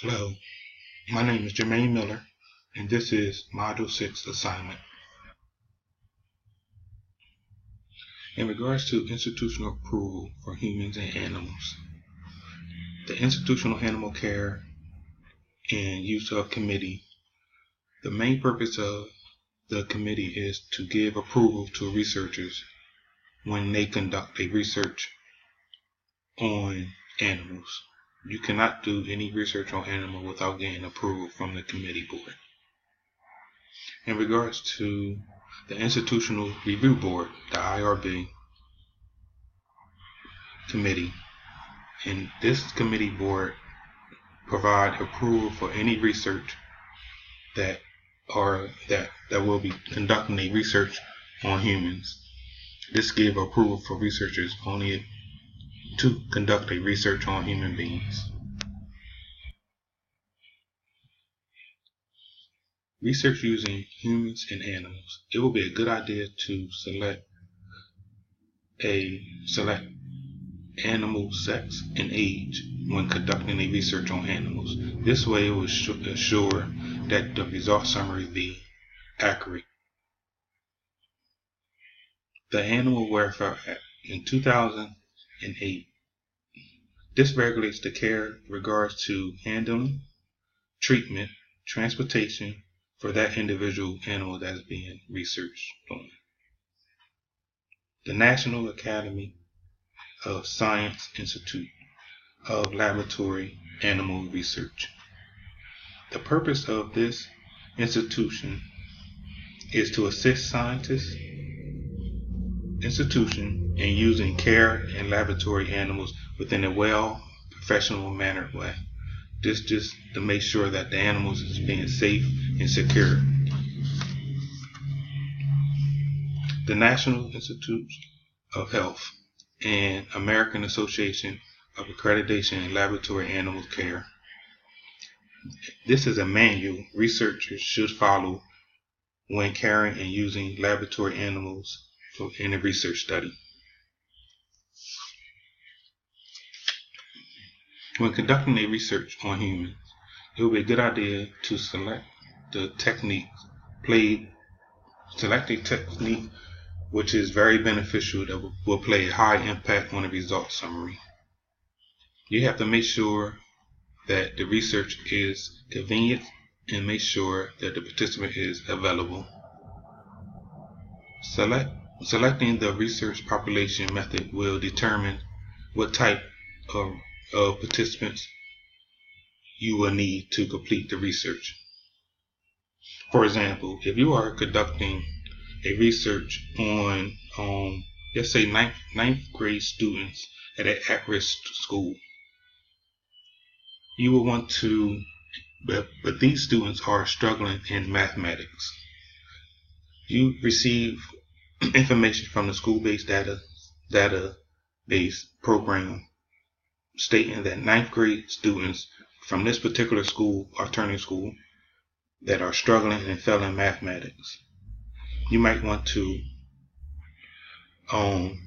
Hello, my name is Jermaine Miller, and this is Module 6 assignment. In regards to institutional approval for humans and animals, the Institutional Animal Care and Use of Committee, the main purpose of the committee is to give approval to researchers when they conduct a research on animals. You cannot do any research on animals without getting approval from the committee board. In regards to the Institutional Review Board, the IRB committee, and this committee board provide approval for any research that will be conducting a research on humans. This gives approval for researchers only to conduct a research on human beings. Research using humans and animals. It will be a good idea to select animal sex and age when conducting a research on animals. This way it will ensure that the result summary be accurate. The Animal Welfare Act in 2008. This regulates the care in regards to handling, treatment, transportation for that individual animal that is being researched on. The National Academy of Science Institute of Laboratory Animal Research. The purpose of this institution is to assist scientists, institution in using care in laboratory animals within a professional mannered way. This just to make sure that the animals is being safe and secure. The National Institute of Health and American Association of Accreditation in Laboratory Animal Care. This is a manual researchers should follow when caring and using laboratory animals in a research study. When conducting a research on humans, it will be a good idea to select a technique which is very beneficial that will play a high impact on the result summary. You have to make sure that the research is convenient and make sure that the participant is available. Selecting the research population method will determine what type of participants you will need to complete the research. For example, if you are conducting a research on, let's say, ninth grade students at an at-risk school, you will want to, but these students are struggling in mathematics. You receive information from the school-based database program stating that ninth grade students from this particular school, alternative school, that are struggling and failing mathematics. You might want to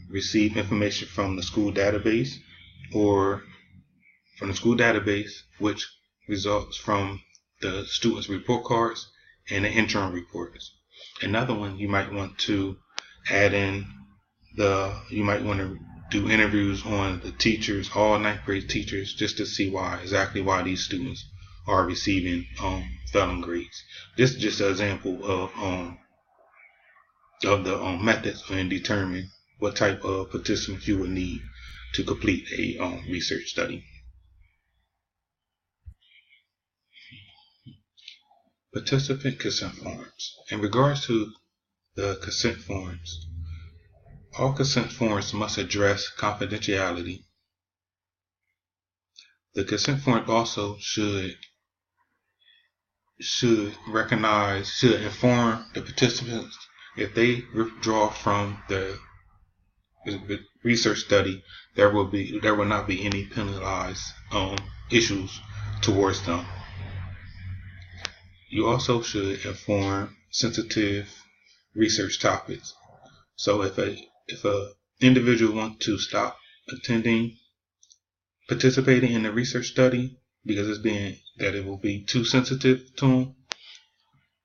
receive information from the school database, or from the school database, which results from the students' report cards and the interim reports. Another one, you might want to add in you might want to do interviews on the teachers, all ninth grade teachers, just to see exactly why these students are receiving failing grades. This is just an example of the methods and determine what type of participants you will need to complete a research study. Participant consent forms. In regards to the consent forms, all consent forms must address confidentiality. The consent form also should inform the participants if they withdraw from the research study, there will not be any penalized issues towards them. You also should inform sensitive research topics. So if a individual wants to stop participating in a research study, because it's being that it will be too sensitive to them,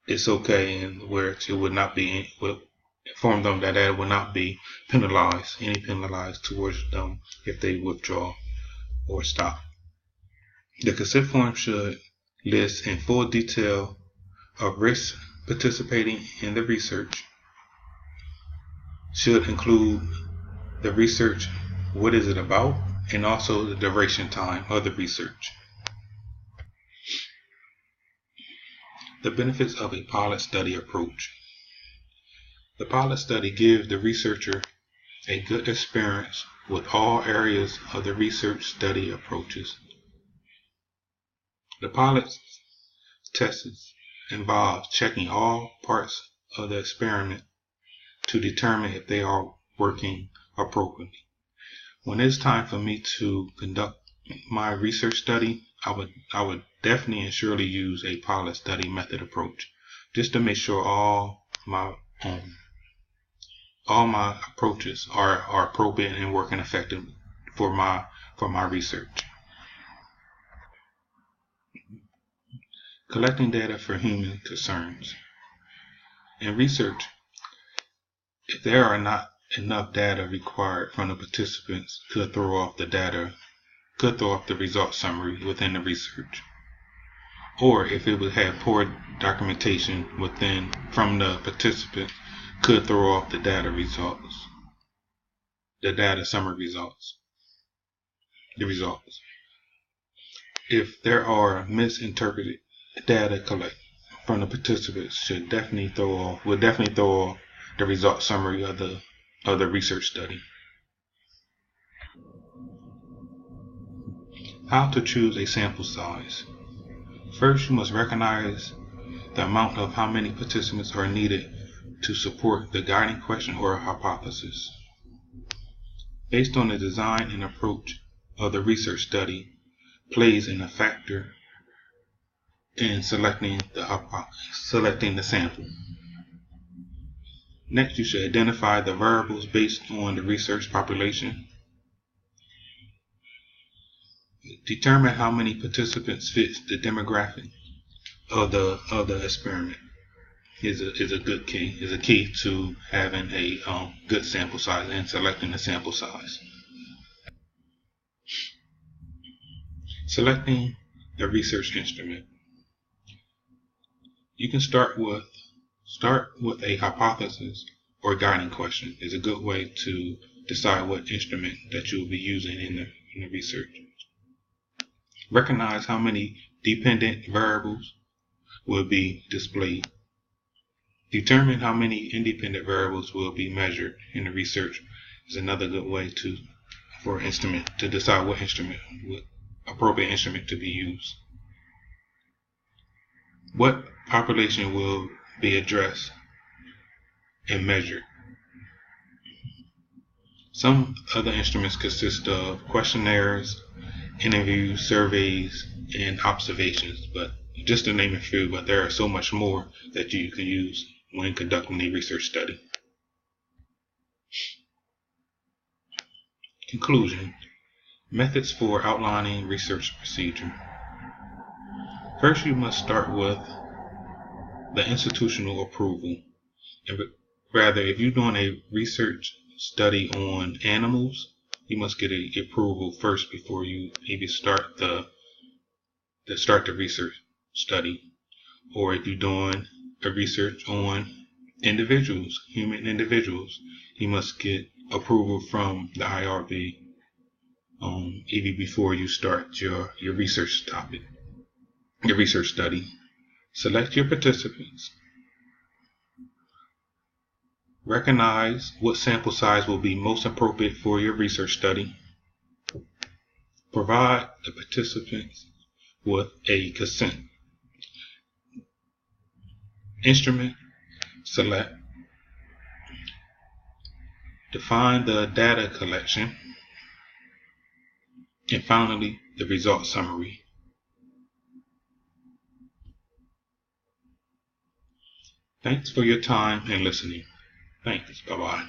it's okay, and where it would not be, will inform them that it will not be penalized towards them if they withdraw or stop. The consent form should list in full detail of risks participating in the research, should include the research, what is it about, and also the duration time of the research. The benefits of a pilot study approach. The pilot study gives the researcher a good experience with all areas of the research study approaches. The pilot tests involve checking all parts of the experiment to determine if they are working appropriately. When it's time for me to conduct my research study, I would definitely and surely use a pilot study method approach, just to make sure all my approaches are appropriate and working effectively for my research. Collecting data for human concerns. In research, if there are not enough data required from the participants, could throw off the result summary within the research. Or if it would have poor documentation from the participant, could throw off the data summary results. If there are misinterpreted data collected from the participants, would definitely throw off the result summary of the research study. How to choose a sample size. First, you must recognize the amount of how many participants are needed to support the guiding question or hypothesis. Based on the design and approach of the research study, plays in a factor in selecting the sample. Next, you should identify the variables based on the research population. Determine how many participants fits the demographic of the experiment. Is a key to having a good sample size and selecting the sample size. Selecting the research instrument. You can start with a hypothesis or guiding question. Is a good way to decide what instrument that you will be using in the research. Recognize how many dependent variables will be displayed. Determine how many independent variables will be measured in the research is another good way to decide what appropriate instrument to be used. What population will be addressed and measured? Some other instruments consist of questionnaires, interviews, surveys, and observations, but just to name a few, but there are so much more that you can use when conducting a research study. Conclusion. Methods for outlining research procedure. First, you must start with the institutional approval. Rather, if you're doing a research study on animals, you must get an approval first before you even start the research study. Or if you're doing a research on human individuals, you must get approval from the IRB even before you start your research topic, your research study. Select your participants. Recognize what sample size will be most appropriate for your research study. Provide the participants with a consent. Instrument select. Define the data collection. And finally, the result summary. Thanks for your time and listening. Thanks. Bye-bye.